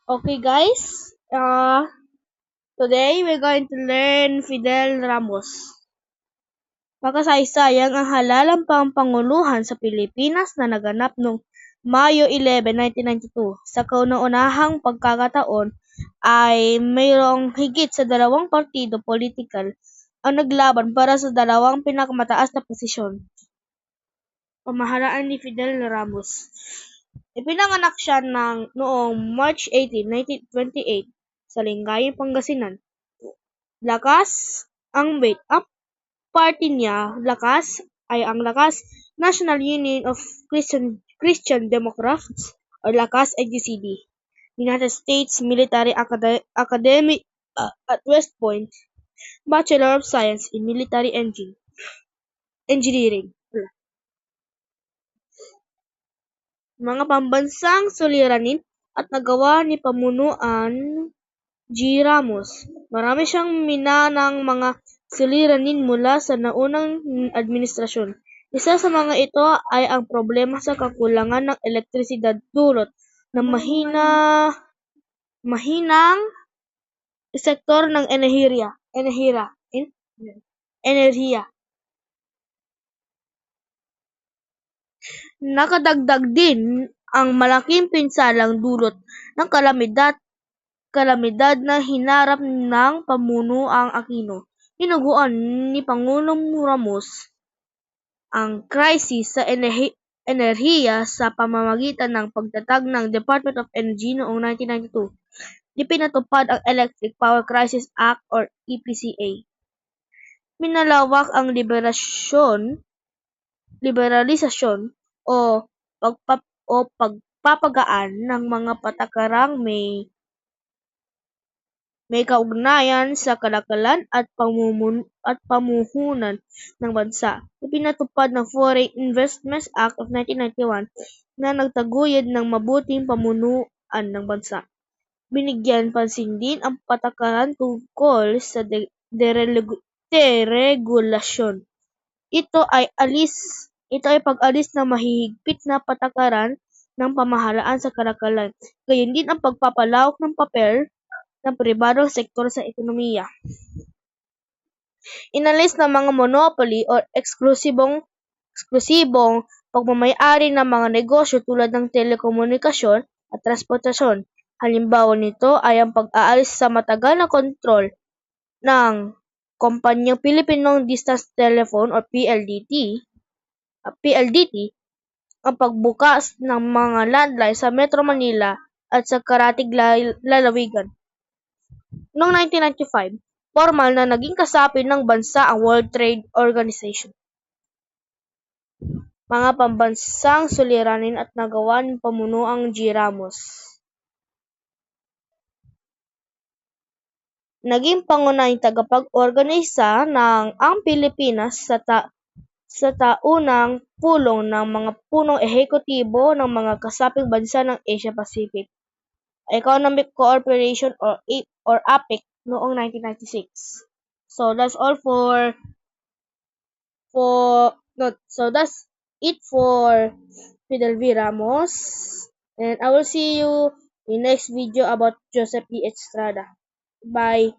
Okay, guys. Today we're going to learn Fidel Ramos. Makasaysayang ang halalang panguluhan sa Pilipinas na naganap noong Mayo 11, 1992. Sa kauna-unahang pagkakataon ay mayroong higit sa dalawang partido politikal ang naglaban para sa dalawang pinakamataas na posisyon. Pamahalaan ni Fidel Ramos. Ipinanganak siya noong March 18, 1928 sa Lingayen, Pangasinan. Lakas ang party niya, Lakas, ay ang Lakas National Union of Christian Democrats o Lakas NGCD. United States Military Academy at West Point, Bachelor of Science in Military Engineering. Mga pambansang suliranin at nagawa ni Pamunuan G. Ramos. Marami siyang minanang mga suliranin mula sa naunang administrasyon. Isa sa mga ito ay ang problema sa kakulangan ng elektrisidad dulot ng mahinang sektor ng enerhiya. Nakadagdag din ang malaking pinsalang dulot ng kalamidad na hinarap ng pamunuang Aquino. Hinuguan ni Pangulong Ramos ang krisis sa enerhiya sa pamamagitan ng pagtatag ng Department of Energy noong 1992. Ipinatupad ang Electric Power Crisis Act or EPCA. Minalawak ang liberalisasyon o pagpapagaan ng mga patakarang may kaugnayan sa kalakalan at pamuhunan ng bansa. Ipinatupad ng Foreign Investments Act of 1991 na nagtaguyod ng mabuting pamunuan ng bansa. Binigyan pansin din ang patakaran tungkol sa deregulasyon. Ito ay pag-alis ng mahihigpit na patakaran ng pamahalaan sa kalakalan, gayon din ang pagpapalawak ng papel ng pribadong sektor sa ekonomiya. Inalis ng mga monopoly o eksklusibong pagmamay-ari ng mga negosyo tulad ng telekomunikasyon at transportasyon. Halimbawa nito ay ang pag-aalis sa matagal na kontrol ng Kumpanyang Pilipinong Distance Telephone o PLDT, ang pagbukas ng mga landline sa Metro Manila at sa karatig lalawigan. Noong 1995, formal na naging kasapi ng bansa ang World Trade Organization. Mga pambansang suliranin at nagawa ng Pamunuang G. Ramos. Naging pangunahing tagapag-organisa ng ang Pilipinas sa taunang pulong ng mga punong ehekutibo ng mga kasaping bansa ng Asia Pacific, Economic Cooperation or APEC noong 1996. So that's all that's it for Fidel V. Ramos, and I will see you in next video about Joseph E. Estrada. Bye.